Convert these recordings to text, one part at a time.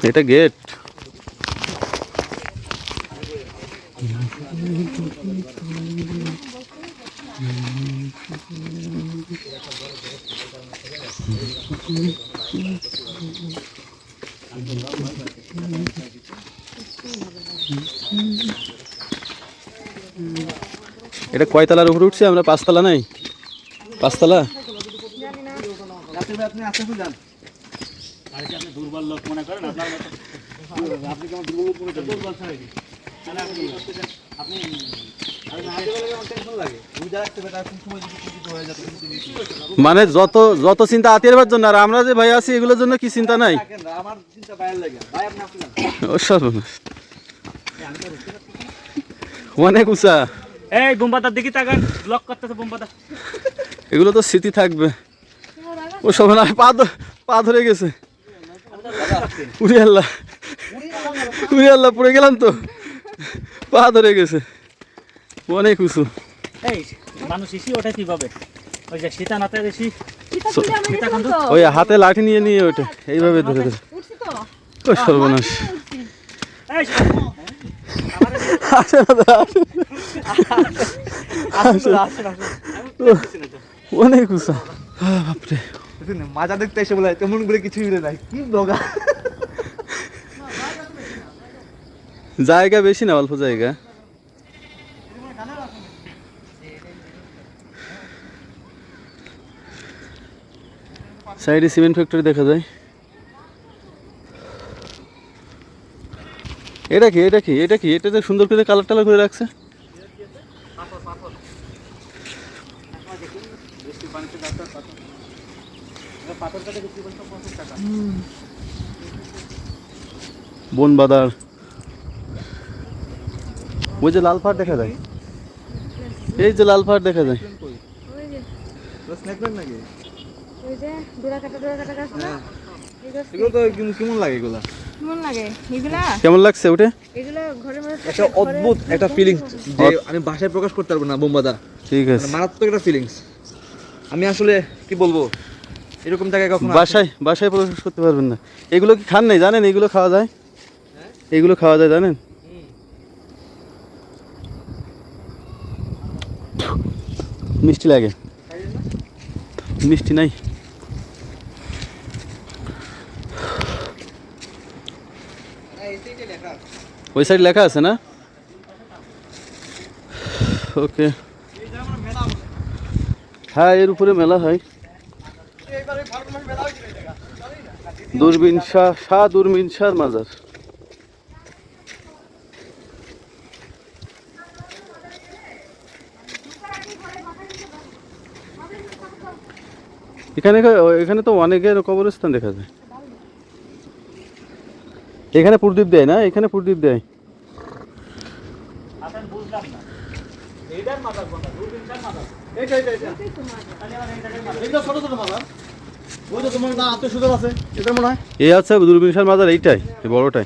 এটা গেট। এটা কয়তলার উপরে উঠছি আমরা? 5 তলা নাই? 5 তলা? দুর্বল লোক মনে করেন আপনি কেমন দুর্বল মনে করেন? দুর্বল ছাড়াই আপনি মানে যত চিন্তা আত্মীয়ের জন্য, আর আমরা যে ভাই আছি এগুলোর জন্য কি চিন্তা নাই? আমার চিন্তা বাইরে লাগে ভাই, আপনি আসলেন অনেক উঁচা। এই বোমবাদার দিকে তাকান, ব্লক করতেছে বোমবাদা। এগুলো তো স্মৃতি থাকবে। ও সব না, পা ধরে গেছে। উড়ি আল্লাহ, উড়ি আল্লাহ, পড়ে গেলাম তো, পা ধরে গেছে। অনেক উঁচু। এই মানুষ ইসি ওঠে কিভাবে? ওই যে সীতানাথের ইসি, ওই হাতে লাঠি নিয়ে নিয়ে ওঠে এইভাবে ধরে ধরে। ও সর্বনাশ। অনেক উঁচা। বাপরে, মাজা দেখতে এসে বলে তেমন করে কিছু মিলে নাই। কি ব্লগা, জায়গা বেশি না, অল্প জায়গা। সাইডে সিমেন্ট ফ্যাক্টরি দেখা যায়। এটা কি, এটা কি, এটা কি? এটাতে সুন্দর করে কালার টালার করে রাখছে। বনবাদার। ওই যে লাল পাড় দেখা যায়, এই যে লাল পাড় দেখা যায়। কেমন লাগে এগুলা? কেমন লাগছে ওটা? একটা অদ্ভুত একটা ফিলিংস যে আমি ভাষায় প্রকাশ করতে পারবো না। বোমবাদা ঠিক আছে, মারাত্মক একটা ফিলিংস। আমি আসলে কি বলবো, এরকম জায়গায় কখনো বাসায় প্রকাশ করতে পারবেন না। এগুলো কি খান নাই জানেন? এগুলো খাওয়া যায়, এগুলো খাওয়া যায় জানেন? মিষ্টি লাগে? মিষ্টি নাই। ওই সাইড লেখা আছে না? ওকে, হ্যাঁ, এর উপরে মেলা হয়। দূরবীন শাহ দূরবীন শাহর মাজার। এখানে তো অনেকের কবরস্থান দেখা যায়। এখানে প্রদীপ দেয় না? এখানে প্রদীপ দেয়। এই আছে দূরবীন শাহর মাজার, এইটাই বড়টাই।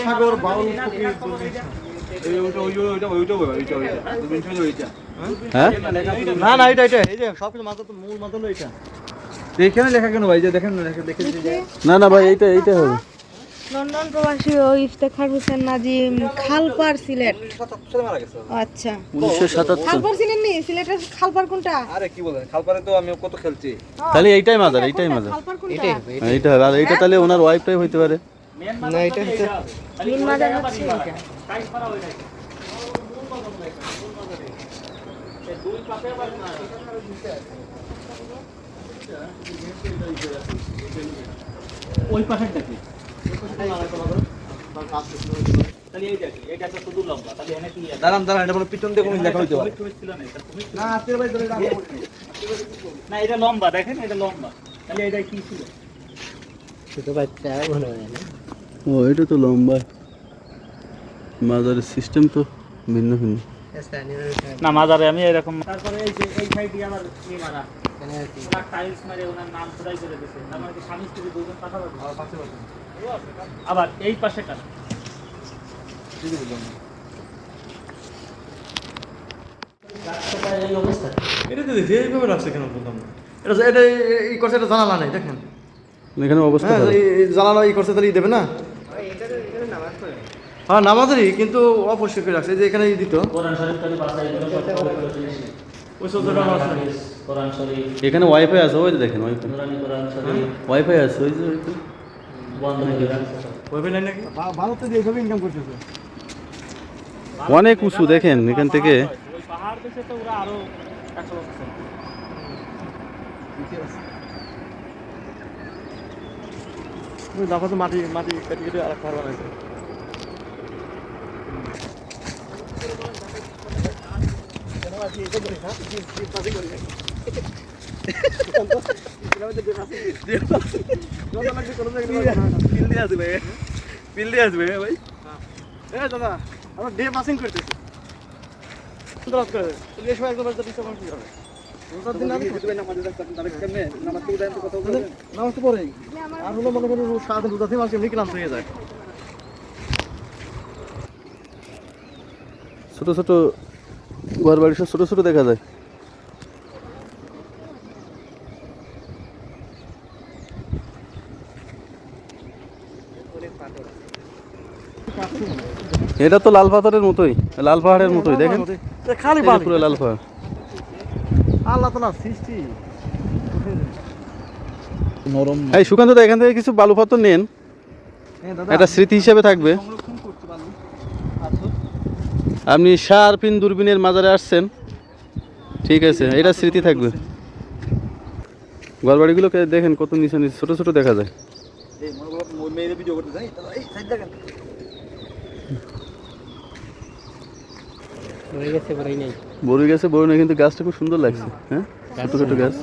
সাগর বাউল হ্যাঁ, না না, এটা এটা এই যে সবকিছু মাথা, তো মূল মাথা হলো এটা। এখানে লেখা কেন ভাই? যে দেখেন না না ভাই, এইটা হবে। লন্ডন প্রবাসী ও ইফতেখার হোসেন নাজিম, খালপাড়, সিলেট। আচ্ছা, 1977। খালপাড় চিনেননি? সিলেটের খালপাড় কোনটা? আরে কি বলেন, খালপাড়ে তো আমি কত খেলছি। তাহলে এইটাই মাজার, এইটাই মাজার। খালপাড় কোনটা? এইটা, আর এইটা তাহলে ওনার ওয়াইফটাই হইতে পারে। না, এটা হচ্ছে মেন মাজার হচ্ছে এটা। ওই পাশের দেখি তাহলে এই দেখি, এটা তো শুধু লম্বা, তাহলে এনে কি দাঁড়ান দাঁড়ান, এটা বলে পিছন দিয়ে কোনো লেখা হইতে পারে না। আত্মীয় ভাই ধরে না, এটা লম্বা, দেখেন এটা লম্বা, তাহলে এটা কি ছিল? ছোট বাচ্চা মনে হয় না। ও, এটা তো লম্বা। মাজারের সিস্টেম তো ভিন্ন ভিন্ন। না, মাজারে আমি এরকম। তারপরে এই যে এই সাইডে আবার কি মারা, ওনার টাইলস মারে ওনার নাম খোদাই করে দিয়েছে। তার মানে স্বামী স্ত্রী দুজন পাশাপাশি। আবার এই পাশে কার এই অবস্থা? এটা তো যেভাবে রাখছে কেন বললাম না। এটা এটা এই কথা, এটা জানালা নাই দেখেন। এখানে অবস্থা হ্যাঁ খারাপ। এই জ্বালানো ই করছে তাহলে ই দেবে না? হ্যাঁ নামাজেরই, কিন্তু অপরিষ্কার করে রাখছে, এই যে এখানে ই দিত কোরআন শরীফ খালি বাসা এগুলো সব পবিত্র জিনিস। ওই চোদ্দটা হাদিস, কোরআন শরীফ, এখানে ওয়াইফাই আছে, ওই যে দেখেন ওয়াইফাই, নুরানি কোরআন শরীফ ওয়াইফাই আছে ওই যে ওইখানে। বন্ধ করে রাখছে সব। ওয়েবে লাইন নাকি ভারত তো এইভাবে ইনকাম করতেছে। অনেক উঁচু দেখেন এখান থেকে। ওই পাহাড় দেশে তো ওরা আরো 100%। ওই দেখো তো মাটি মাটি কেটে কেটে আর একটা ঘর বানাইছে। দাদা আমরা ডে পাসিং করতেছি। নামাজ তো পরেই আর হলো মনে করেন সারাদিন রোজা থেকে মানুষ এমনি ক্লান্ত হয়ে যায়। ছোট ছোট ঘর বাড়ি সব ছোট ছোট দেখা যায়। এটা তো লাল পাথরের মতোই, লাল পাহাড়ের মতোই দেখেন, খালি এই যে পুরো লাল পাহাড়। আল্লাহ তাআলা সৃষ্টি নরম। এই সুকান্ত দা, এখান থেকে কিছু বালু পাথর নেন, একটা স্মৃতি হিসেবে থাকবে। সংরক্ষণ করতে পারলো। আপনি শারপিন দূরবীনের মাজারে আসছেন, ঠিক আছে, এটা স্মৃতি থাকবে। ঘরবাড়িগুলোকে দেখেন কত নিচে নিচে ছোট ছোট দেখা যায়। এই মনে করো মেয়েদের ভিডিও করতে যাই, এই সাইড দেখেন বড়ই গেছে বড় নেই, কিন্তু গাছটা খুব সুন্দর লাগছে। হ্যাঁ, ছোট ছোট গাছ।